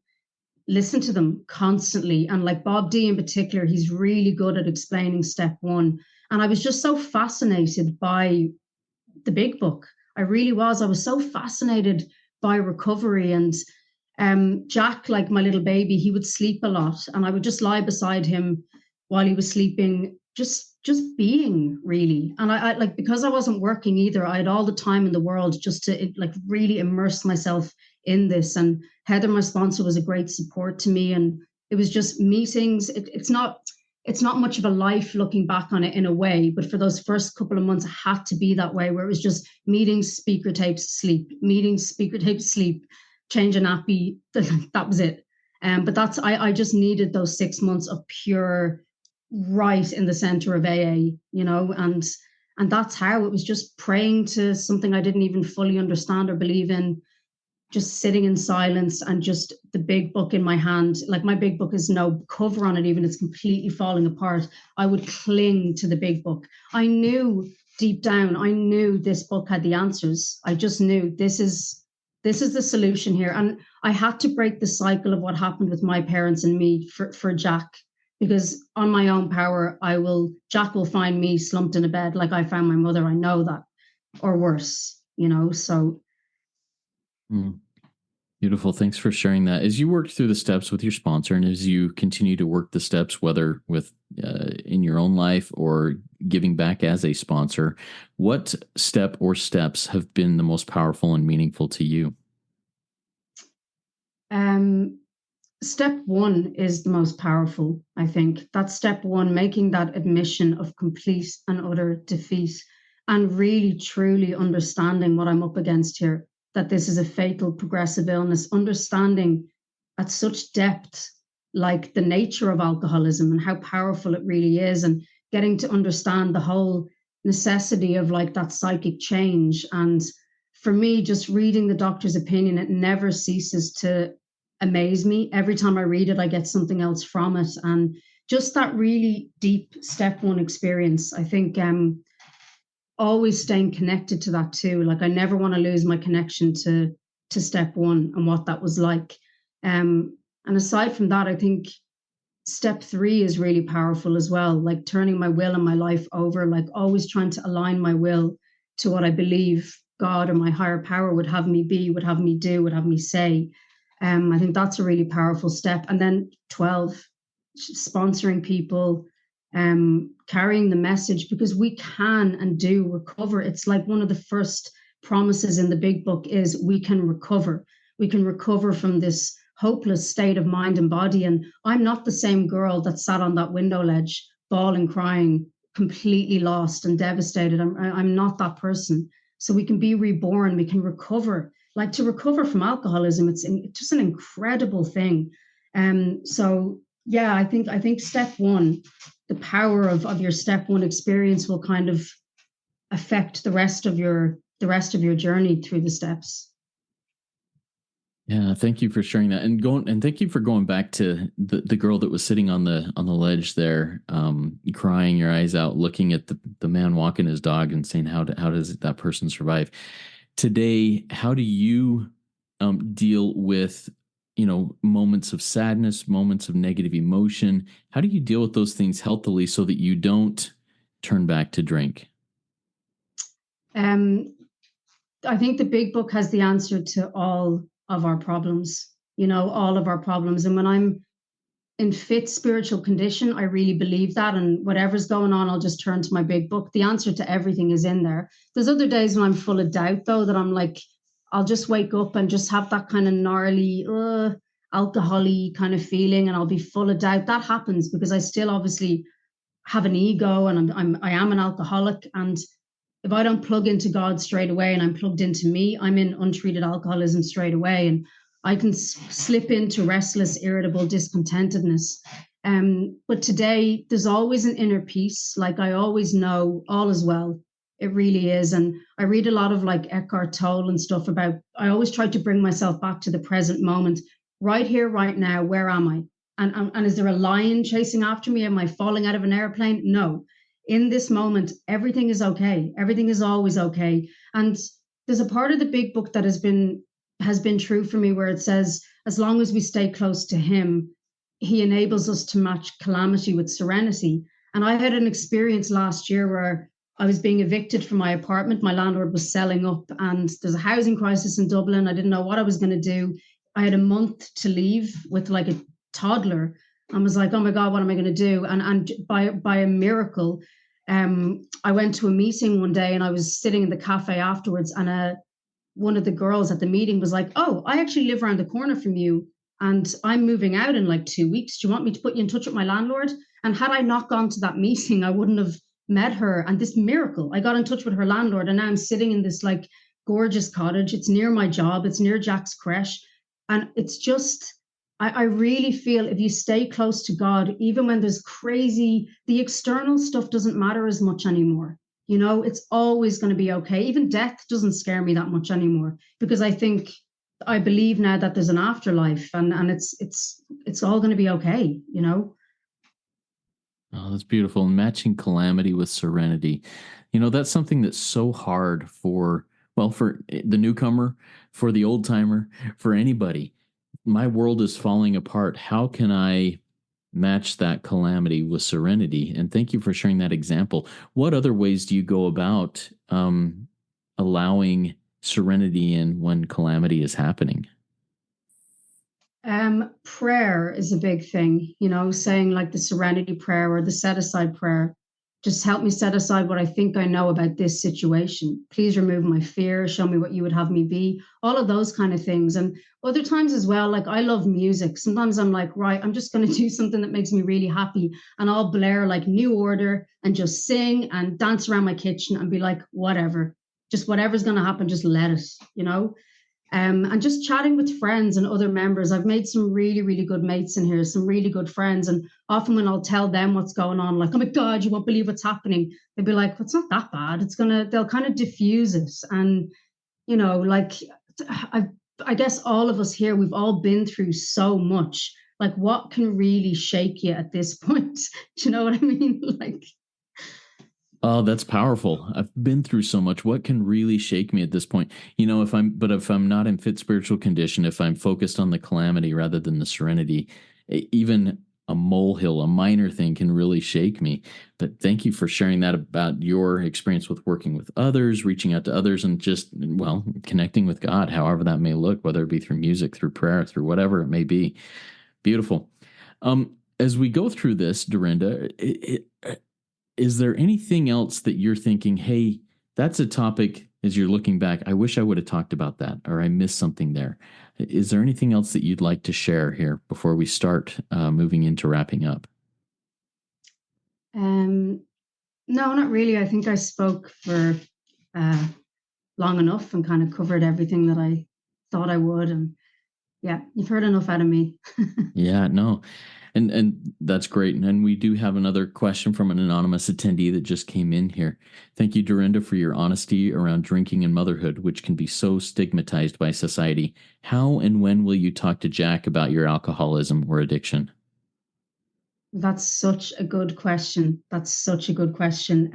to them constantly. And like Bob D in particular, he's really good at explaining step one. And I was just so fascinated by the big book. I really was. I was so fascinated by recovery. And Jack, like my little baby, he would sleep a lot, and I would just lie beside him while he was sleeping, just being, really. And I like, because I wasn't working either, I had all the time in the world just to like really immerse myself in this. And Heather, my sponsor, was a great support to me, and it was just meetings. It's not much of a life looking back on it in a way, but for those first couple of months, it had to be that way, where it was just meetings, speaker tapes, sleep, meetings, speaker tapes, sleep, change a nappy. That was it. But I just needed those 6 months of pure right in the center of AA, and that's how it was, just praying to something I didn't even fully understand or believe in, just sitting in silence, and just the big book in my hand. Like, my big book is no cover on it, even, it's completely falling apart. I would cling to the big book. I knew deep down, I knew this book had the answers. I just knew this is the solution here. And I had to break the cycle of what happened with my parents and me for Jack, because on my own power, Jack will find me slumped in a bed like I found my mother. I know that, or worse, so. Beautiful. Thanks for sharing that. As you worked through the steps with your sponsor, and as you continue to work the steps, whether with in your own life or giving back as a sponsor, what step or steps have been the most powerful and meaningful to you? Step one is the most powerful, I think. That's step one, making that admission of complete and utter defeat, and really truly understanding what I'm up against here, that this is a fatal progressive illness, understanding at such depth, like the nature of alcoholism and how powerful it really is, and getting to understand the whole necessity of like that psychic change. And for me, just reading the doctor's opinion, it never ceases to amaze me. Every time I read it, I get something else from it. And just that really deep step one experience, I think, always staying connected to that too. Like, I never want to lose my connection to step one and what that was like. And aside from that, I think step 3 is really powerful as well, like turning my will and my life over, like always trying to align my will to what I believe God or my higher power would have me be, would have me do, would have me say. I think that's a really powerful step. And then 12, sponsoring people, carrying the message, because we can and do recover. It's like one of the first promises in the big book is we can recover. We can recover from this hopeless state of mind and body. And I'm not the same girl that sat on that window ledge, bawling, crying, completely lost and devastated. I'm not that person. So we can be reborn. We can recover. Like, to recover from alcoholism, it's just an incredible thing. So yeah, I think step 1, the power of your step 1 experience will kind of affect the rest of your journey through the steps. Yeah, thank you for sharing that, and thank you for going back to the girl that was sitting on the ledge there, crying your eyes out, looking at the man walking his dog, and saying how does that person survive today? How do you deal with moments of sadness, moments of negative emotion? How do you deal with those things healthily so that you don't turn back to drink? Um, I think the big book has the answer to all of our problems, all of our problems. And when I'm in fit spiritual condition, I really believe that. And whatever's going on, I'll just turn to my big book. The answer to everything is in there. There's other days when I'm full of doubt, though, that I'm like, I'll just wake up and just have that kind of gnarly, alcohol-y kind of feeling, and I'll be full of doubt. That happens because I still obviously have an ego, and I am an alcoholic. And if I don't plug into God straight away and I'm plugged into me, I'm in untreated alcoholism straight away. And I can slip into restless, irritable discontentedness. But today, there's always an inner peace. Like, I always know all is well. It really is. And I read a lot of like Eckhart Tolle and stuff about, I always try to bring myself back to the present moment, right here, right now. Where am I? And is there a lion chasing after me? Am I falling out of an airplane? No. In this moment, everything is okay. Everything is always okay. And there's a part of the big book that has been true for me, where it says, as long as we stay close to him, he enables us to match calamity with serenity. And I had an experience last year where I was being evicted from my apartment. My landlord was selling up, and there's a housing crisis in Dublin. I didn't know what I was going to do. I had a month to leave with like a toddler. I was like, oh my God, what am I going to do? And by a miracle, I went to a meeting one day, and I was sitting in the cafe afterwards, and one of the girls at the meeting was like, oh, I actually live around the corner from you, and I'm moving out in like 2 weeks. Do you want me to put you in touch with my landlord? And had I not gone to that meeting, I wouldn't have met her. And this miracle, I got in touch with her landlord, and now I'm sitting in this like gorgeous cottage. It's near my job. It's near Jack's creche. And it's just, I really feel if you stay close to God, even when there's crazy, the external stuff doesn't matter as much anymore. It's always going to be okay. Even death doesn't scare me that much anymore, because I believe now that there's an afterlife, and it's all going to be okay. Oh, that's beautiful. And matching calamity with serenity. That's something that's so hard for the newcomer, for the old timer, for anybody. My world is falling apart. How can I match that calamity with serenity? And thank you for sharing that example. What other ways do you go about allowing serenity in when calamity is happening? Prayer is a big thing, saying like the serenity prayer or the set aside prayer. Just help me set aside what I think I know about this situation. Please remove my fear. Show me what you would have me be. All of those kind of things. And other times as well, like I love music. Sometimes I'm like, right, I'm just going to do something that makes me really happy. And I'll blare like New Order and just sing and dance around my kitchen and be like, whatever, just whatever's going to happen, just let it. And just chatting with friends and other members. I've made some really, really good mates in here, some really good friends. And often when I'll tell them what's going on, like, oh my God, you won't believe what's happening. They'll be like, well, it's not that bad. They'll kind of diffuse it. And, like, I, I guess all of us here, we've all been through so much. Like, what can really shake you at this point? Do you know what I mean? Like, Oh, that's powerful. I've been through so much. What can really shake me at this point? If I'm not in fit spiritual condition, if I'm focused on the calamity rather than the serenity, even a molehill, a minor thing can really shake me. But thank you for sharing that about your experience with working with others, reaching out to others, and just, well, connecting with God, however that may look, whether it be through music, through prayer, through whatever it may be. Beautiful. As we go through this, Dorinda, is there anything else that you're thinking, hey, that's a topic as you're looking back, I wish I would have talked about that, or I missed something there? Is there anything else that you'd like to share here before we start moving into wrapping up? Um, no, not really. I think I spoke for uh, long enough and kind of covered everything that I thought I would. And yeah, you've heard enough out of me. Yeah, no. And that's great. And we do have another question from an anonymous attendee that just came in here. Thank you, Dorinda, for your honesty around drinking and motherhood, which can be so stigmatized by society. How and when will you talk to Jack about your alcoholism or addiction? That's such a good question. That's such a good question.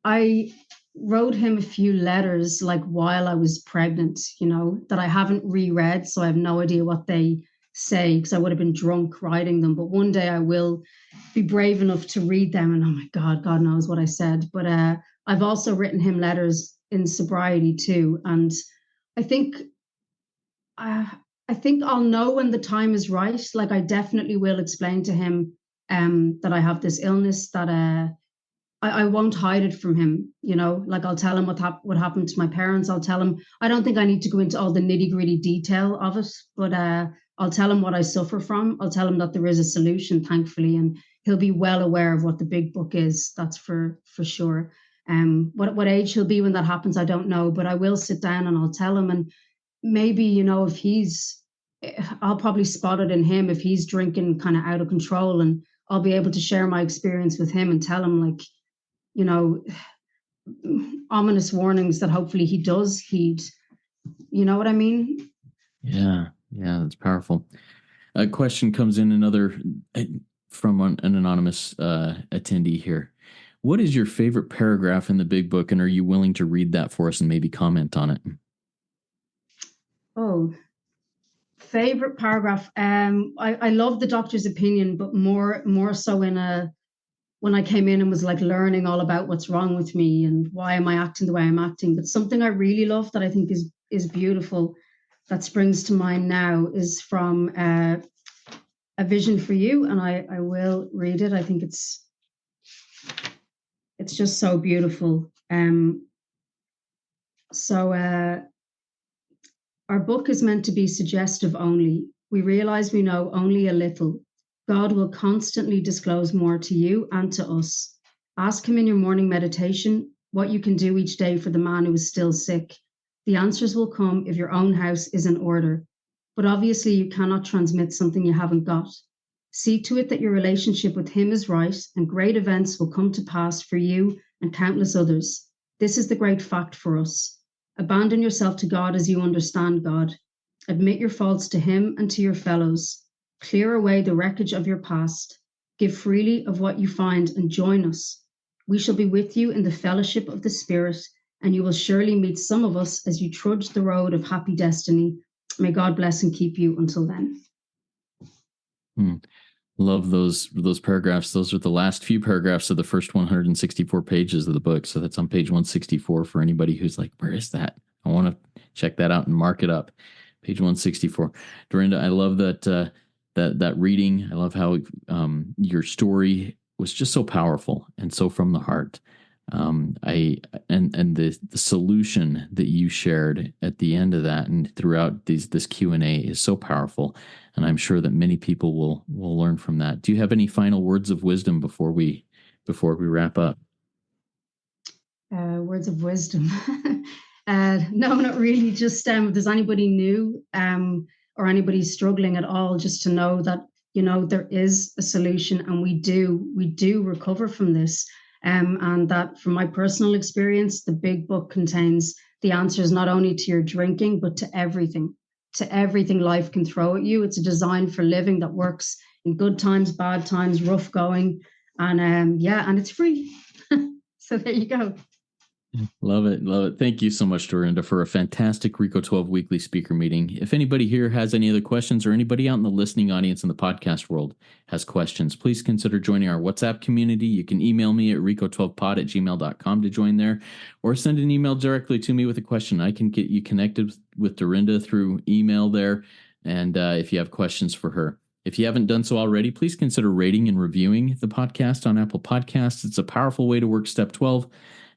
I wrote him a few letters like while I was pregnant, that I haven't reread, so I have no idea what they say because I would have been drunk writing them. But one day I will be brave enough to read them, and oh my God, God knows what I said. But I've also written him letters in sobriety too, and I think uh, I think I'll know when the time is right. Like I definitely will explain to him that I have this illness that I won't hide it from him, like I'll tell him what happened to my parents. I'll tell him, I don't think I need to go into all the nitty gritty detail of it, but I'll tell him what I suffer from. I'll tell him that there is a solution, thankfully, and he'll be well aware of what the big book is. That's for sure. What age he'll be when that happens, I don't know, but I will sit down and I'll tell him. And maybe, I'll probably spot it in him if he's drinking kind of out of control, and I'll be able to share my experience with him and tell him, like, you know, ominous warnings that hopefully he does heed. You know what I mean? Yeah, yeah, that's powerful. A question comes in uh, from an anonymous attendee here. What is your favorite paragraph in the big book, and are you willing to read that for us and maybe comment on it? Oh, favorite paragraph. I love the doctor's opinion, but more so in a when I came in and was like learning all about what's wrong with me and why am I acting the way I'm acting. But something I really love that I think is beautiful that springs to mind now is from A Vision for You, and I will read it. I think it's just so beautiful. So our book is meant to be suggestive only. We realize we know only a little. God will constantly disclose more to you and to us. Ask Him in your morning meditation what you can do each day for the man who is still sick. The answers will come if your own house is in order. But obviously, you cannot transmit something you haven't got. See to it that your relationship with Him is right, and great events will come to pass for you and countless others. This is the great fact for us. Abandon yourself to God as you understand God. Admit your faults to Him and to your fellows. Clear away the wreckage of your past. Give freely of what you find and join us. We shall be with you in the fellowship of the Spirit, and you will surely meet some of us as you trudge the road of happy destiny. May God bless and keep you until then. Hmm. Love those paragraphs. Those are the last few paragraphs of the first 164 pages of the book. So that's on page 164 for anybody who's like, where is that? I want to check that out and mark it up. Page 164. Dorinda, I love that reading. I love how your story was just so powerful and so from the heart. I and the solution that you shared at the end of that and throughout this Q&A is so powerful, and I'm sure that many people will learn from that. Do you have any final words of wisdom before we wrap up? Words of wisdom. No, not really. Just if there's anybody new or anybody struggling at all, just to know that there is a solution, and we do recover from this. And that from my personal experience, the big book contains the answers not only to your drinking, but to everything life can throw at you. It's a design for living that works in good times, bad times, rough going, and yeah, and it's free. So there you go. Love it. Love it. Thank you so much, Dorinda, for a fantastic Rico 12 weekly speaker meeting. If anybody here has any other questions, or anybody out in the listening audience in the podcast world has questions, please consider joining our WhatsApp community. You can email me at rico12pod@gmail.com to join there, or send an email directly to me with a question. I can get you connected with Dorinda through email there. And if you have questions for her, if you haven't done so already, please consider rating and reviewing the podcast on Apple Podcasts. It's a powerful way to work Step 12.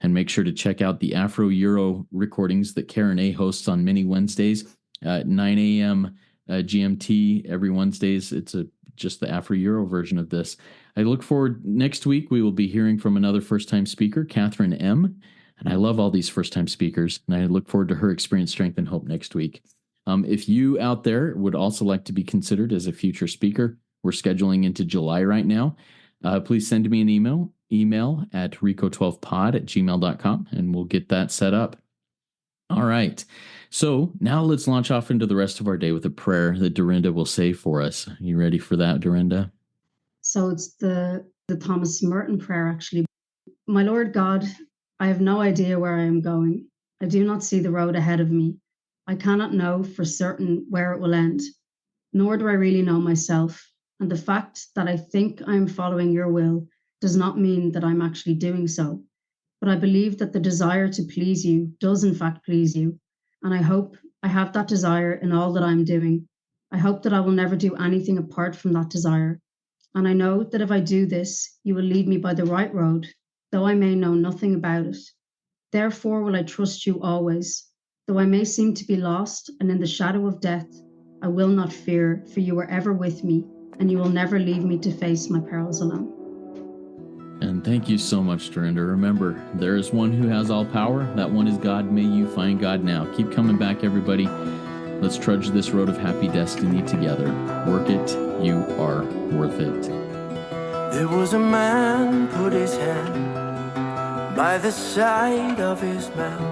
And make sure to check out the Afro Euro recordings that Karen A hosts on many Wednesdays at 9 a.m. GMT every Wednesdays. It's just the Afro Euro version of this. I look forward next week. We will be hearing from another first-time speaker, Catherine M. And I love all these first-time speakers, and I look forward to her experience, strength, and hope next week. If you out there would also like to be considered as a future speaker, we're scheduling into July right now. Please send me an email at rico12pod@gmail.com, and we'll get that set up. All right. So now let's launch off into the rest of our day with a prayer that Dorinda will say for us. Are you ready for that, Dorinda? So it's the Thomas Merton prayer, actually. My Lord God, I have no idea where I am going. I do not see the road ahead of me. I cannot know for certain where it will end, nor do I really know myself. And the fact that I think I am following your will does not mean that I'm actually doing so. But I believe that the desire to please you does in fact please you. And I hope I have that desire in all that I'm doing. I hope that I will never do anything apart from that desire. And I know that if I do this, you will lead me by the right road, though I may know nothing about it. Therefore will I trust you always. Though I may seem to be lost and in the shadow of death, I will not fear, for you are ever with me, and you will never leave me to face my perils alone. And thank you so much, Dorinda. Remember, there is one who has all power. That one is God. May you find God now. Keep coming back, everybody. Let's trudge this road of happy destiny together. Work it. You are worth it. There was a man put his hand by the side of his mouth,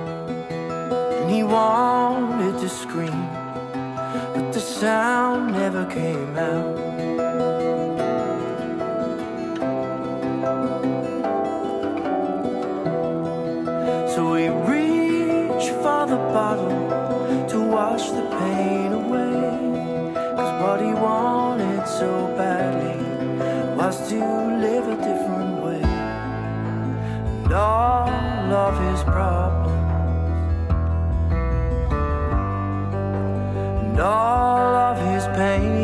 and he wanted to scream, but the sound never came out. So he reached for the bottle to wash the pain away, 'cause what he wanted so badly was to live a different way. And all of his problems and all of his pain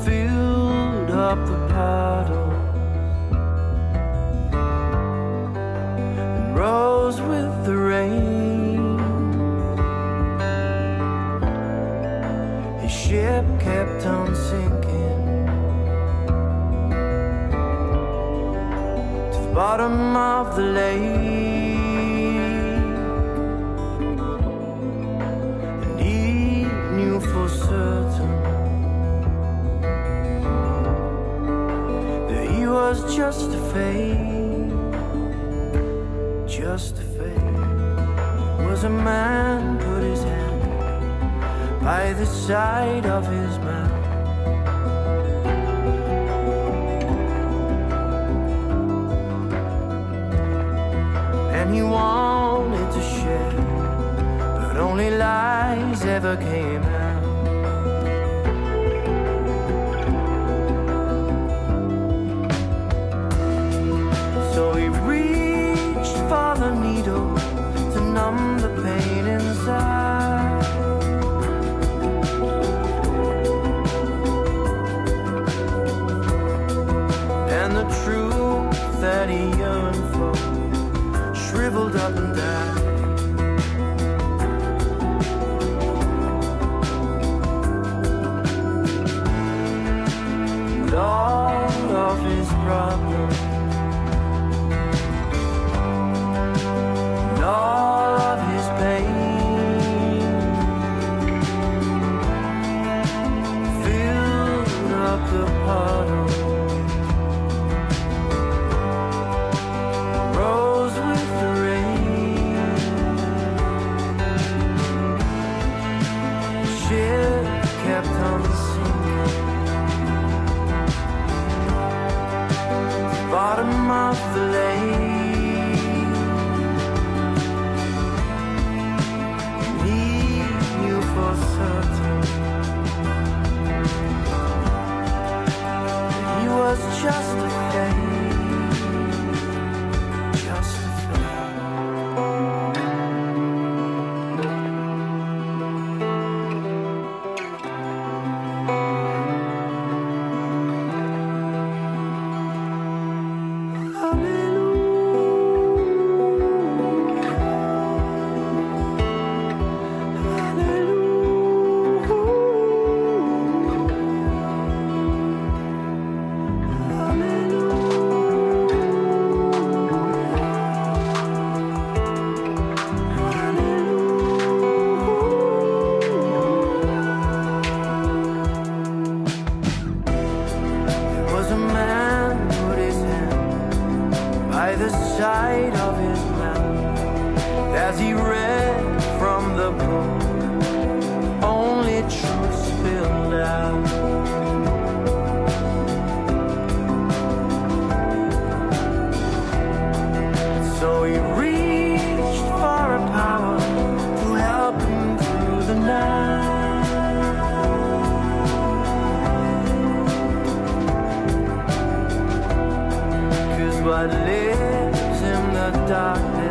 filled up the puddle and rose with the rain. His ship kept on sinking to the bottom of the lake. For certain that he was just a fake, just a fake. Was a man put his hand by the side of his mouth, and he wanted to share, but only lies ever came out. So he reached for the needle to numb the pain inside, and the truth that he yearned for shriveled up and died. And all of his problems, all of his pain filled up the puddle, rose with the rain. by the side of his mouth as he read from the book, only truth spilled out. So he reached for a power to help him through the night. 'Cause what lives in the darkness